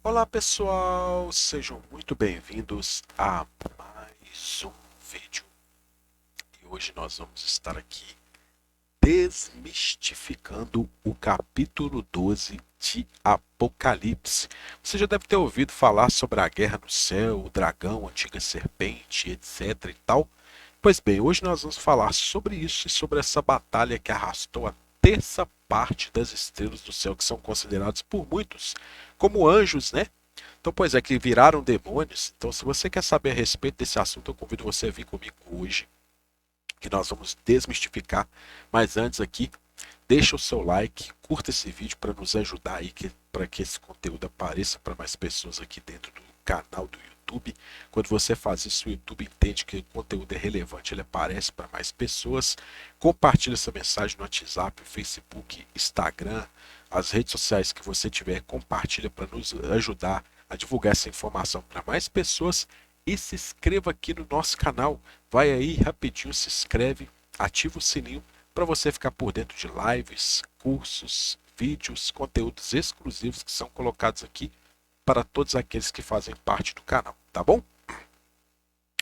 Olá pessoal, sejam muito bem-vindos a mais um vídeo. E hoje nós vamos estar aqui desmistificando o capítulo 12 de Apocalipse. Você já deve ter ouvido falar sobre a guerra no céu, o dragão, a antiga serpente, etc e tal. Pois bem, hoje nós vamos falar sobre isso e sobre essa batalha que arrastou a terça parte das estrelas do céu, que são considerados por muitos como anjos, né? Então, pois é, que viraram demônios. Então, se você quer saber a respeito desse assunto, eu convido você a vir comigo hoje, que nós vamos desmistificar. Mas antes aqui, deixa o seu like, curta esse vídeo para nos ajudar aí, para que esse conteúdo apareça para mais pessoas aqui dentro do canal do YouTube. Quando você faz isso, o YouTube entende que o conteúdo é relevante, ele aparece para mais pessoas. Compartilhe essa mensagem no WhatsApp, Facebook, Instagram, as redes sociais que você tiver, compartilha para nos ajudar a divulgar essa informação para mais pessoas. E se inscreva aqui no nosso canal. Vai aí rapidinho, se inscreve, ativa o sininho para você ficar por dentro de lives, cursos, vídeos, conteúdos exclusivos que são colocados aqui para todos aqueles que fazem parte do canal, tá bom?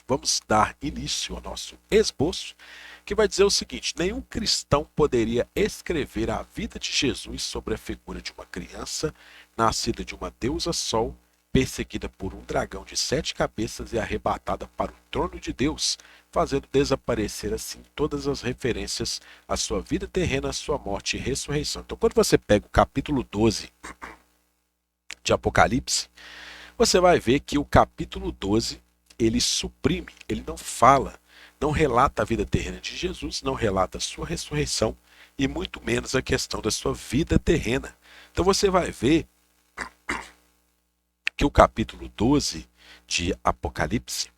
Vamos dar início ao nosso esboço, que vai dizer o seguinte: nenhum cristão poderia escrever a vida de Jesus sobre a figura de uma criança nascida de uma deusa Sol, perseguida por um dragão de 7 cabeças e arrebatada para o trono de Deus, fazendo desaparecer assim todas as referências à sua vida terrena, à sua morte e ressurreição. Então, quando você pega o capítulo 12 de Apocalipse, você vai ver que o capítulo 12 ele suprime, ele não fala, não relata a vida terrena de Jesus, não relata a sua ressurreição e muito menos a questão da sua vida terrena. Então você vai ver que o capítulo 12 de Apocalipse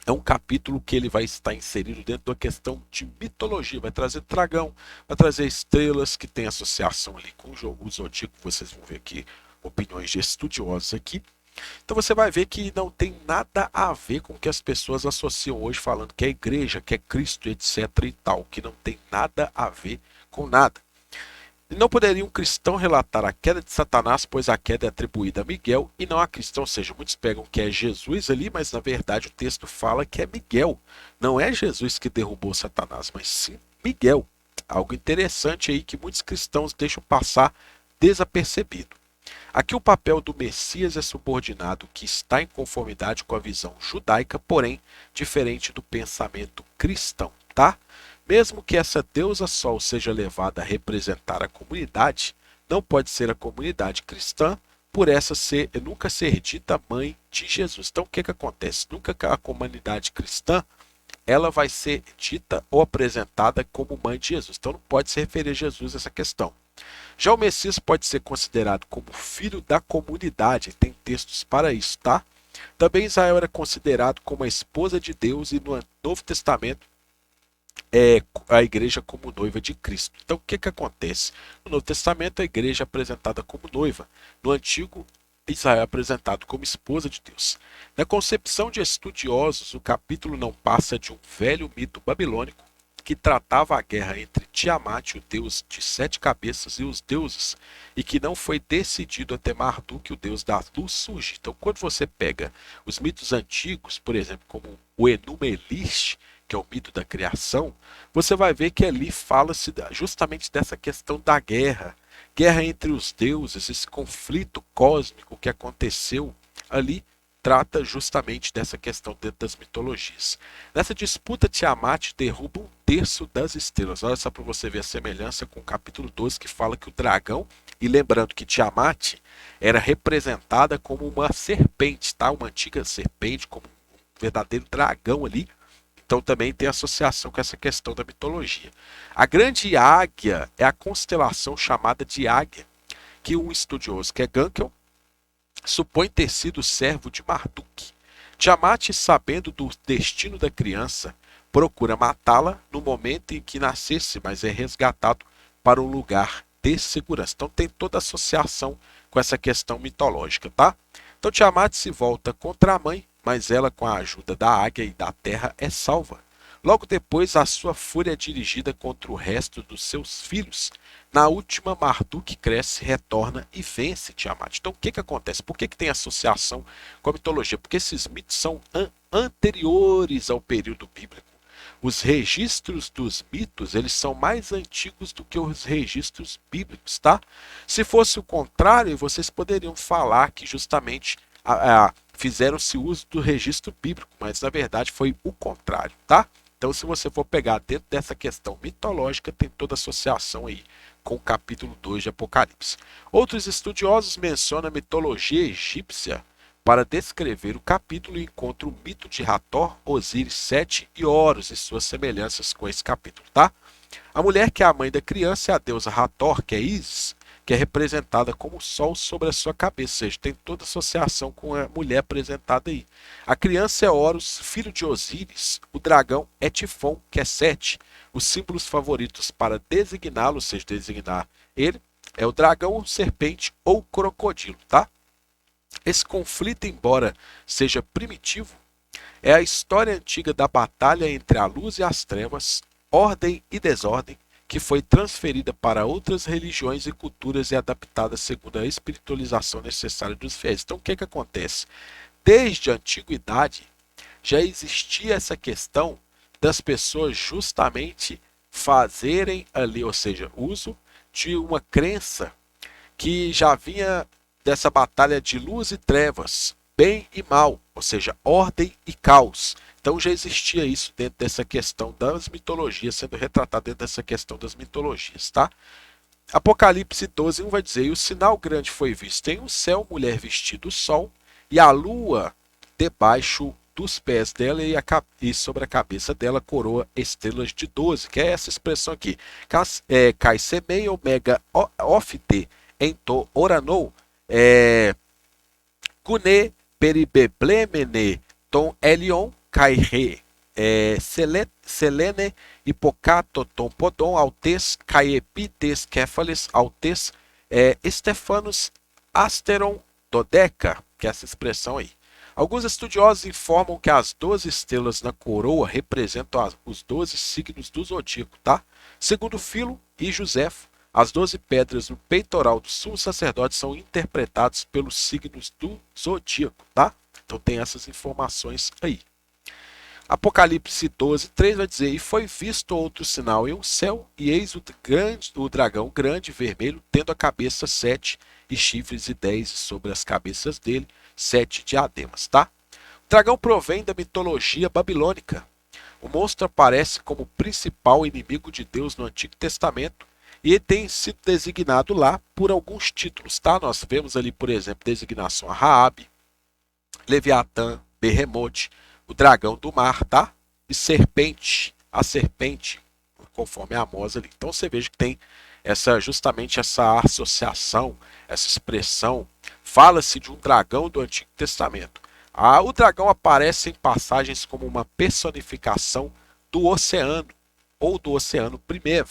é um capítulo que ele vai estar inserido dentro da questão de mitologia, vai trazer dragão, vai trazer estrelas que tem associação ali com o zodíaco, vocês vão ver aqui opiniões de estudiosos aqui. Então você vai ver que não tem nada a ver com o que as pessoas associam hoje falando que é igreja, que é Cristo, etc e tal, que não tem nada a ver com nada. E não poderia um cristão relatar a queda de Satanás, pois a queda é atribuída a Miguel e não a Cristo. Ou seja, muitos pegam que é Jesus ali, mas na verdade o texto fala que é Miguel. Não é Jesus que derrubou Satanás, mas sim Miguel. Algo interessante aí que muitos cristãos deixam passar desapercebido. Aqui o papel do Messias é subordinado, que está em conformidade com a visão judaica, porém diferente do pensamento cristão, tá? Mesmo que essa deusa Sol seja levada a representar a comunidade, não pode ser a comunidade cristã por essa nunca ser dita mãe de Jesus. Então o que acontece? Nunca a comunidade cristã ela vai ser dita ou apresentada como mãe de Jesus. Então não pode se referir a Jesus essa questão. Já o Messias pode ser considerado como filho da comunidade, tem textos para isso, tá? Também Israel era considerado como a esposa de Deus e no Novo Testamento é a igreja como noiva de Cristo. Então o que acontece? No Novo Testamento a igreja é apresentada como noiva, no Antigo Israel é apresentado como esposa de Deus. Na concepção de estudiosos, o capítulo não passa de um velho mito babilônico que tratava a guerra entre Tiamat, o deus de 7 cabeças, e os deuses, e que não foi decidido até Marduk, o deus da luz, surge. Então, quando você pega os mitos antigos, por exemplo, como o Enuma Elish, que é o mito da criação, você vai ver que ali fala-se justamente dessa questão da guerra, guerra entre os deuses, esse conflito cósmico que aconteceu ali trata justamente dessa questão dentro das mitologias. Nessa disputa, Tiamat derruba um terço das estrelas. Olha só para você ver a semelhança com o capítulo 12, que fala que o dragão, e lembrando que Tiamat era representada como uma serpente, tá? Uma antiga serpente, como um verdadeiro dragão ali. Então também tem associação com essa questão da mitologia. A grande águia é a constelação chamada de Águia, que um estudioso, que é Gankel, supõe ter sido servo de Marduk. Tiamat, sabendo do destino da criança, procura matá-la no momento em que nascesse, mas é resgatado para um lugar de segurança. Então tem toda a associação com essa questão mitológica, tá? Então Tiamat se volta contra a mãe, mas ela, com a ajuda da águia e da terra, é salva. Logo depois, a sua fúria é dirigida contra o resto dos seus filhos. Na última, Marduk cresce, retorna e vence Tiamat. Então, o que acontece? Por que tem associação com a mitologia? Porque esses mitos são anteriores ao período bíblico. Os registros dos mitos, eles são mais antigos do que os registros bíblicos, tá? Se fosse o contrário, vocês poderiam falar que justamente fizeram-se uso do registro bíblico, mas na verdade foi o contrário, tá? Então, se você for pegar dentro dessa questão mitológica, tem toda associação aí com o capítulo 2 de Apocalipse. Outros estudiosos mencionam a mitologia egípcia para descrever o capítulo e encontram o mito de Hathor, Osíris, Sete e Horus e suas semelhanças com esse capítulo, tá? A mulher que é a mãe da criança é a deusa Hathor, que é Isis, que é representada como o sol sobre a sua cabeça, ou seja, tem toda associação com a mulher apresentada aí. A criança é Horus, filho de Osíris, o dragão é Tifon, que é Sete. Os símbolos favoritos para designá-lo, ou seja, designar ele, é o dragão, o serpente ou o crocodilo, tá? Esse conflito, embora seja primitivo, é a história antiga da batalha entre a luz e as trevas, ordem e desordem, que foi transferida para outras religiões e culturas e adaptada segundo a espiritualização necessária dos fiéis. Então, o que acontece? Desde a antiguidade, já existia essa questão das pessoas justamente fazerem ali, ou seja, uso de uma crença que já vinha dessa batalha de luz e trevas, bem e mal, ou seja, ordem e caos. Então já existia isso dentro dessa questão das mitologias, sendo retratado dentro dessa questão das mitologias, tá? Apocalipse 12, 1 vai dizer: e o sinal grande foi visto em um céu, mulher vestida o sol, e a lua debaixo dos pés dela e sobre a cabeça dela coroa estrelas de 12, que é essa expressão aqui. Kai semei omega ofte ento oranou, Kune peribeblemene ton elion kaire selene hipocato ton podon altes caepites kefales altes Stefanos asteron dodeca, que é essa expressão aí. Alguns estudiosos informam que as 12 estrelas na coroa representam os 12 signos do zodíaco, tá? Segundo Filo e Joséfo, as 12 pedras no peitoral do sumo sacerdote são interpretadas pelos signos do zodíaco, tá? Então tem essas informações aí. Apocalipse 12, 3 vai dizer: e foi visto outro sinal em um céu, e eis o dragão grande vermelho, tendo a cabeça 7 e chifres e 10 sobre as cabeças dele, 7 diademas, tá? O dragão provém da mitologia babilônica. O monstro aparece como principal inimigo de Deus no Antigo Testamento e tem sido designado lá por alguns títulos, tá? Nós vemos ali, por exemplo, designação a Raabe, Leviatã, Behemoth, o dragão do mar, tá? E serpente, a serpente, conforme a Amós ali. Então você veja que tem justamente essa associação, essa expressão. Fala-se de um dragão do Antigo Testamento. O dragão aparece em passagens como uma personificação do oceano, ou do oceano primeiro,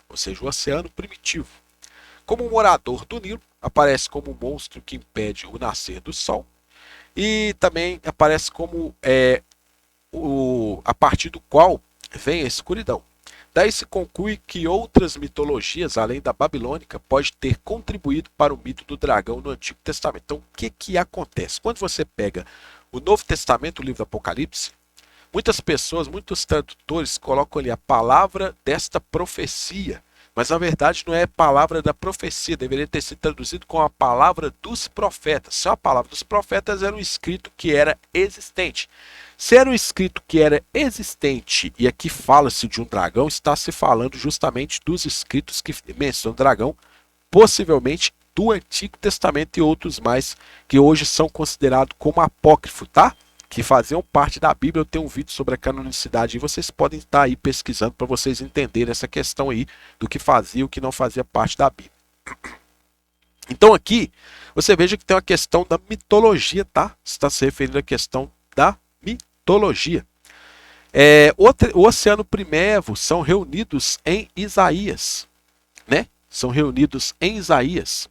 ou seja, o oceano primitivo. Como um morador do Nilo, aparece como um monstro que impede o nascer do sol, e também aparece como a partir do qual vem a escuridão. Daí se conclui que outras mitologias, além da babilônica, podem ter contribuído para o mito do dragão no Antigo Testamento. Então, o que acontece? Quando você pega o Novo Testamento, o livro do Apocalipse, muitas pessoas, muitos tradutores colocam ali a palavra desta profecia, mas na verdade não é a palavra da profecia, deveria ter sido traduzido com a palavra dos profetas. Se a palavra dos profetas era um escrito que era existente. Se era um escrito que era existente, e aqui fala-se de um dragão, está se falando justamente dos escritos que mencionam dragão, possivelmente do Antigo Testamento e outros mais, que hoje são considerados como apócrifos, tá? Que faziam parte da Bíblia. Eu tenho um vídeo sobre a canonicidade e vocês podem estar aí pesquisando para vocês entenderem essa questão aí do que fazia e o que não fazia parte da Bíblia. Então aqui, você veja que tem uma questão da mitologia, tá? Está se referindo à questão da mitologia. O oceano primevo são reunidos em Isaías, né? São reunidos em Isaías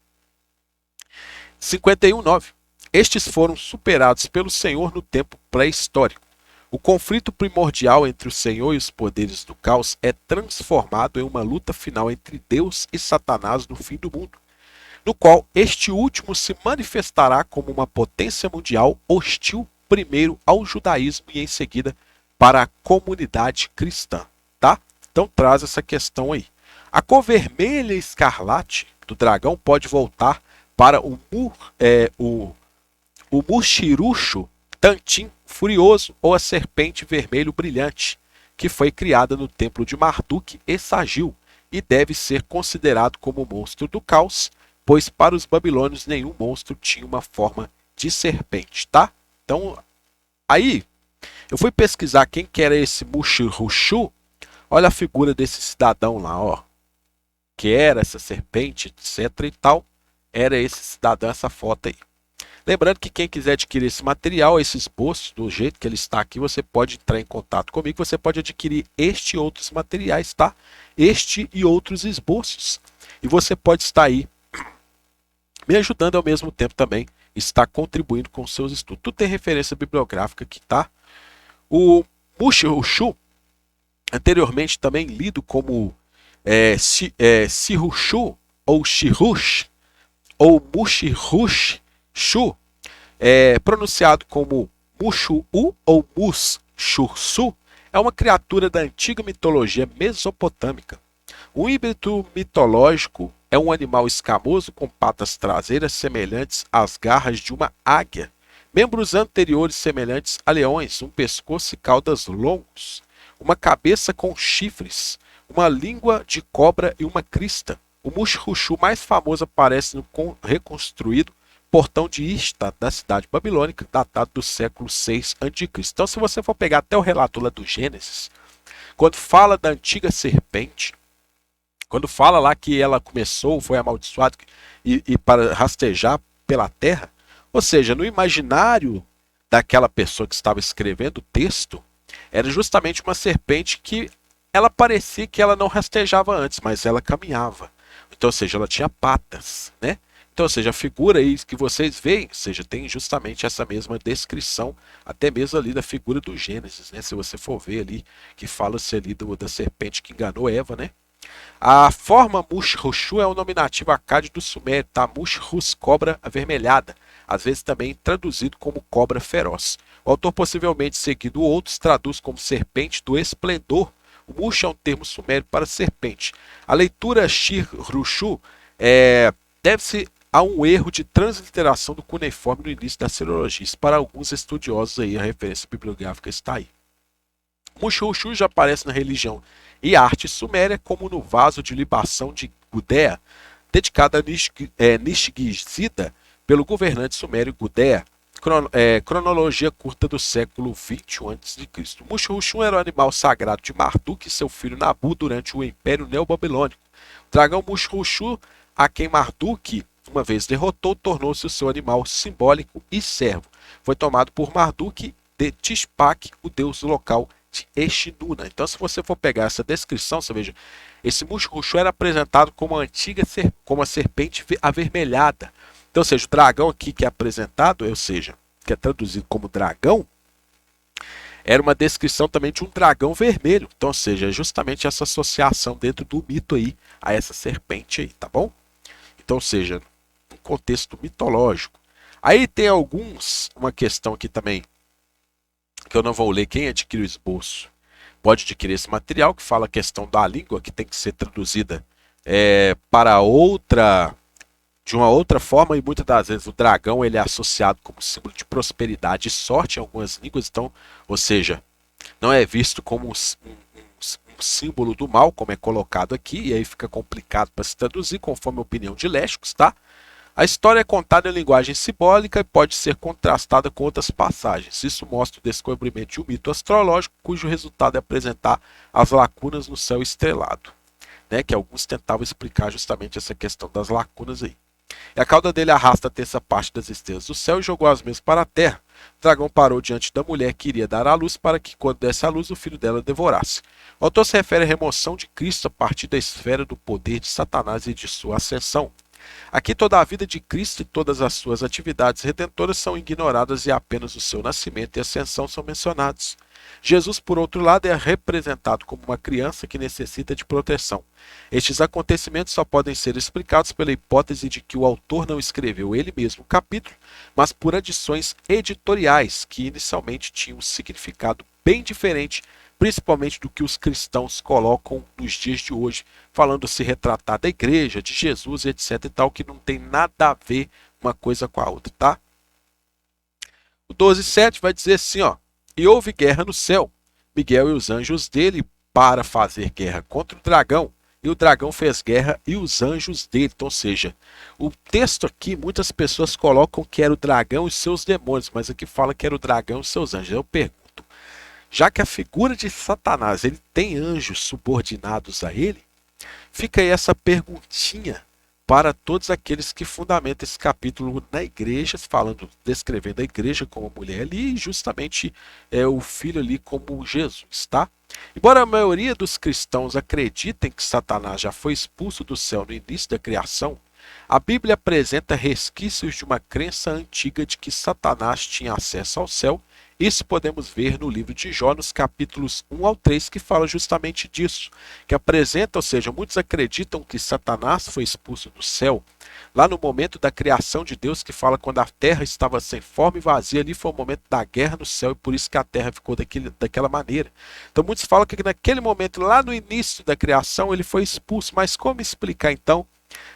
51:9. Estes foram superados pelo Senhor no tempo pré-histórico. O conflito primordial entre o Senhor e os poderes do caos é transformado em uma luta final entre Deus e Satanás no fim do mundo, no qual este último se manifestará como uma potência mundial hostil primeiro ao judaísmo e em seguida para a comunidade cristã, tá? Então traz essa questão aí. A cor vermelha e escarlate do dragão pode voltar para o Mushirucho Tantim furioso ou a serpente vermelho brilhante, que foi criada no templo de Marduk e Sagil e deve ser considerado como monstro do caos, pois para os babilônios nenhum monstro tinha uma forma de serpente, tá? Então, aí eu fui pesquisar quem que era esse Mushirucho. Olha a figura desse cidadão lá, ó, que era essa serpente, etc e tal. Era esse cidadão, essa foto aí. Lembrando que quem quiser adquirir esse material, esse esboço, do jeito que ele está aqui, você pode entrar em contato comigo, você pode adquirir este e outros materiais, tá? Este e outros esboços. E você pode estar aí me ajudando ao mesmo tempo também, está contribuindo com seus estudos. Tudo tem referência bibliográfica aqui, tá? O Mushirucho, anteriormente também lido como Sirushu ou Shirush ou Mushirush Shu, pronunciado como Mushu ou Mushursu, é uma criatura da antiga mitologia mesopotâmica. O híbrido mitológico é um animal escamoso com patas traseiras semelhantes às garras de uma águia, membros anteriores semelhantes a leões, um pescoço e caudas longos, uma cabeça com chifres, uma língua de cobra e uma crista. O Mushrushu mais famoso aparece no reconstruído portão de Ishtar da cidade babilônica, datado do século 6 a.C. Então, se você for pegar até o relato lá do Gênesis, quando fala da antiga serpente, quando fala lá que ela começou, foi amaldiçoada e para rastejar pela terra, ou seja, no imaginário daquela pessoa que estava escrevendo o texto, era justamente uma serpente que ela parecia que ela não rastejava antes, mas ela caminhava. Então, ou seja, ela tinha patas, né? Então, ou seja, a figura aí que vocês veem, ou seja, tem justamente essa mesma descrição, até mesmo ali da figura do Gênesis, né? Se você for ver ali, que fala-se ali da serpente que enganou Eva, né? A forma Mushrushu é o nominativo acádio do Sumério, tá? Mushrus, cobra avermelhada, às vezes também traduzido como cobra feroz. O autor, possivelmente seguindo outros, traduz como serpente do esplendor. O Mush é um termo sumério para serpente. A leitura Shirushu deve-se a um erro de transliteração do cuneiforme no início da silologia. Para alguns estudiosos, aí, a referência bibliográfica está aí. Mushrushu já aparece na religião e arte suméria como no vaso de libação de Gudea, dedicado a Nishgizida pelo governante sumério Gudea. Cronologia curta do século 21 a.C. Mushrushu era o animal sagrado de Marduk e seu filho Nabu durante o Império Neobabilônico. O dragão Mushrushu, a quem Marduk uma vez derrotou, tornou-se o seu animal simbólico e servo. Foi tomado por Marduk de Tishpak, o deus local de Eshinuna. Então, se você for pegar essa descrição, você veja, esse Mushrushu era apresentado como como a serpente avermelhada. Então, ou seja, o dragão aqui que é apresentado, ou seja, que é traduzido como dragão, era uma descrição também de um dragão vermelho. Então, ou seja, justamente essa associação dentro do mito aí a essa serpente aí, tá bom? Então, ou seja, um contexto mitológico. Aí tem uma questão aqui também, que eu não vou ler. Quem adquire o esboço pode adquirir esse material, que fala a questão da língua, que tem que ser traduzida para de uma outra forma, e muitas das vezes o dragão ele é associado como símbolo de prosperidade e sorte em algumas línguas, então, ou seja, não é visto como um símbolo do mal, como é colocado aqui, e aí fica complicado para se traduzir, conforme a opinião de léxicos, tá? A história é contada em linguagem simbólica e pode ser contrastada com outras passagens. Isso mostra o descobrimento de um mito astrológico, cujo resultado é apresentar as lacunas no céu estrelado, né? Que alguns tentavam explicar justamente essa questão das lacunas aí. E a cauda dele arrasta a terça parte das estrelas do céu e jogou as mesmas para a terra. O dragão parou diante da mulher que iria dar à luz para que, quando desse à luz, o filho dela devorasse. O autor se refere à remoção de Cristo a partir da esfera do poder de Satanás e de sua ascensão. Aqui toda a vida de Cristo e todas as suas atividades redentoras são ignoradas e apenas o seu nascimento e ascensão são mencionados. Jesus, por outro lado, é representado como uma criança que necessita de proteção. Estes acontecimentos só podem ser explicados pela hipótese de que o autor não escreveu ele mesmo o capítulo, mas por adições editoriais que inicialmente tinham um significado bem diferente, principalmente do que os cristãos colocam nos dias de hoje, falando se retratar da igreja, de Jesus, etc e tal, que não tem nada a ver uma coisa com a outra, tá? O 12:7 vai dizer assim, ó: e houve guerra no céu, Miguel e os anjos dele para fazer guerra contra o dragão, e o dragão fez guerra e os anjos dele. Então, ou seja, o texto aqui, muitas pessoas colocam que era o dragão e seus demônios, mas aqui fala que era o dragão e seus anjos. Eu pergunto, já que a figura de Satanás ele tem anjos subordinados a ele, fica aí essa perguntinha para todos aqueles que fundamentam esse capítulo na igreja, falando, descrevendo a igreja como mulher ali, e justamente o filho ali como Jesus, tá? Embora a maioria dos cristãos acreditem que Satanás já foi expulso do céu no início da criação, a Bíblia apresenta resquícios de uma crença antiga de que Satanás tinha acesso ao céu. Isso podemos ver no livro de Jó, nos capítulos 1 ao 3, que fala justamente disso, que apresenta, ou seja, muitos acreditam que Satanás foi expulso do céu, lá no momento da criação de Deus, que fala quando a terra estava sem forma e vazia, ali foi o momento da guerra no céu, e por isso que a terra ficou daquela maneira. Então muitos falam que naquele momento, lá no início da criação, ele foi expulso, mas como explicar então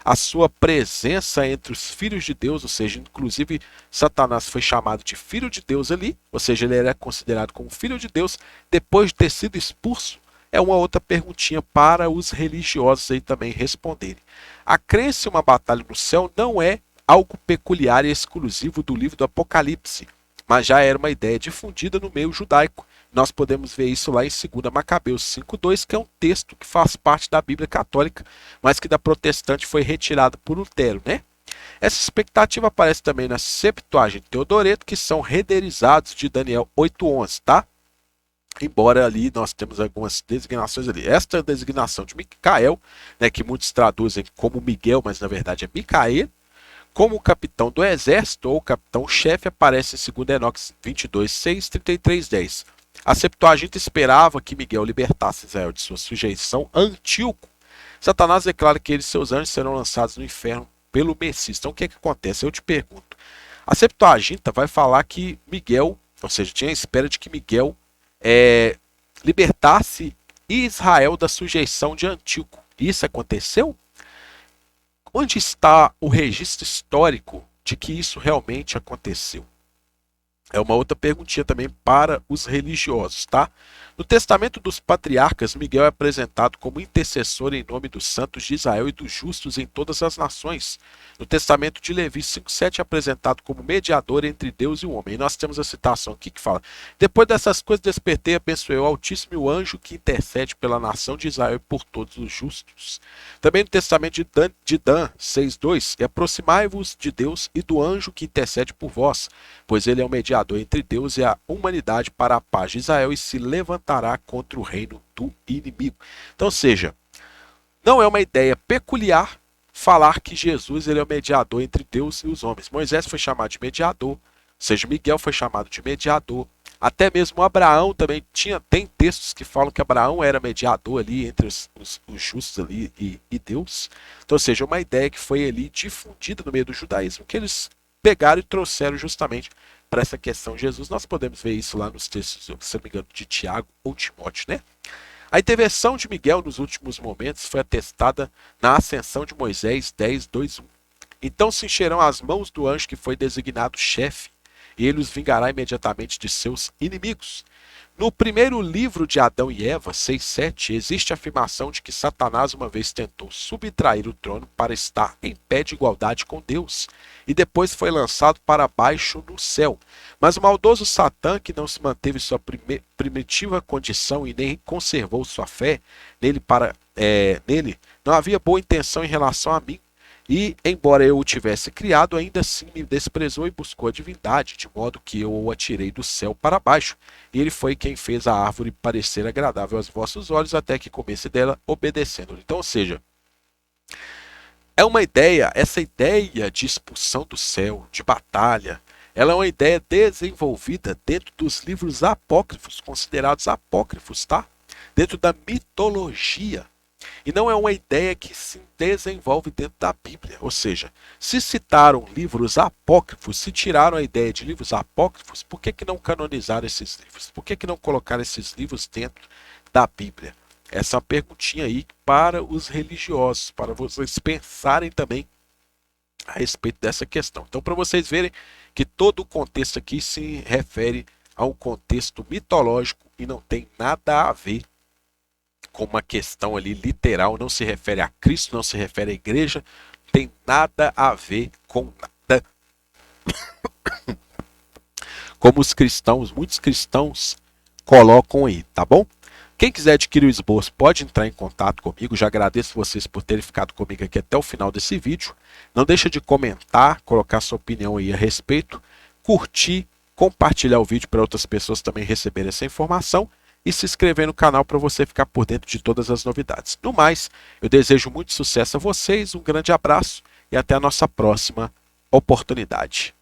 a sua presença entre os filhos de Deus, ou seja, inclusive Satanás foi chamado de filho de Deus ali, ou seja, ele era considerado como filho de Deus depois de ter sido expulso? É uma outra perguntinha para os religiosos aí também responderem. A crença em uma batalha no céu não é algo peculiar e exclusivo do livro do Apocalipse, mas já era uma ideia difundida no meio judaico. Nós podemos ver isso lá em 2 Macabeus 5:2, que é um texto que faz parte da Bíblia católica, mas que da protestante foi retirado por Lutero, né? Essa expectativa aparece também na Septuaginta Teodoreto, que são rederizados de Daniel 8:11, tá? Embora ali nós temos algumas designações ali. Esta designação de Micael, né, que muitos traduzem como Miguel, mas na verdade é Micael, como capitão do exército ou capitão-chefe, aparece em 2 Enoque 22:6, 33:10. A Septuaginta esperava que Miguel libertasse Israel de sua sujeição a Antíoco. Satanás declara que ele e seus anjos serão lançados no inferno pelo Messias. Então o que é que acontece? Eu te pergunto. A Septuaginta vai falar que Miguel, ou seja, tinha a espera de que Miguel libertasse Israel da sujeição de Antíoco. Isso aconteceu? Onde está o registro histórico de que isso realmente aconteceu? É uma outra perguntinha também para os religiosos, tá? No Testamento dos Patriarcas, Miguel é apresentado como intercessor em nome dos santos de Israel e dos justos em todas as nações. No Testamento de Levi 5:7 é apresentado como mediador entre Deus e o homem. E nós temos a citação aqui que fala: depois dessas coisas despertei e abençoei o Altíssimo e o anjo que intercede pela nação de Israel e por todos os justos. Também no Testamento de Dan 6:2 é: aproximai-vos de Deus e do anjo que intercede por vós, pois ele é o mediador entre Deus e a humanidade para a paz de Israel e se levantará contra o reino do inimigo. Então, ou seja, não é uma ideia peculiar falar que Jesus ele é o mediador entre Deus e os homens. Moisés foi chamado de mediador, ou seja, Miguel foi chamado de mediador. Até mesmo Abraão também tem textos que falam que Abraão era mediador ali entre os justos ali e Deus. Então, ou seja, uma ideia que foi ali difundida no meio do judaísmo, que eles pegaram e trouxeram justamente para essa questão de Jesus. Nós podemos ver isso lá nos textos, se não me engano, de Tiago ou Timóteo, né? A intervenção de Miguel nos últimos momentos foi atestada na ascensão de Moisés 10:2:1. Então se encherão as mãos do anjo que foi designado chefe, e ele os vingará imediatamente de seus inimigos. No primeiro livro de Adão e Eva, 6:7, existe a afirmação de que Satanás uma vez tentou subtrair o trono para estar em pé de igualdade com Deus, e depois foi lançado para baixo no céu. Mas o maldoso Satã, que não se manteve sua primitiva condição e nem conservou sua fé nele, não havia boa intenção em relação a mim. E, embora eu o tivesse criado, ainda assim me desprezou e buscou a divindade, de modo que eu o atirei do céu para baixo. E ele foi quem fez a árvore parecer agradável aos vossos olhos, até que comesse dela, obedecendo-lhe. Então, ou seja, É uma ideia, essa ideia de expulsão do céu, de batalha, ela é uma ideia desenvolvida dentro dos livros apócrifos, considerados apócrifos, tá? Dentro da mitologia. E não é uma ideia que se desenvolve dentro da Bíblia. Ou seja, se citaram livros apócrifos, se tiraram a ideia de livros apócrifos, por que não canonizaram esses livros? Por que não colocaram esses livros dentro da Bíblia? Essa é uma perguntinha aí para os religiosos, para vocês pensarem também a respeito dessa questão. Então, para vocês verem que todo o contexto aqui se refere a um contexto mitológico e não tem nada a ver com uma questão ali literal, não se refere a Cristo, não se refere à igreja, não tem nada a ver com nada. Como os cristãos, muitos cristãos colocam aí, tá bom? Quem quiser adquirir o esboço pode entrar em contato comigo. Já agradeço vocês por terem ficado comigo aqui até o final desse vídeo. Não deixa de comentar, colocar sua opinião aí a respeito, curtir, compartilhar o vídeo para outras pessoas também receberem essa informação e se inscrever no canal para você ficar por dentro de todas as novidades. No mais, eu desejo muito sucesso a vocês, um grande abraço e até a nossa próxima oportunidade.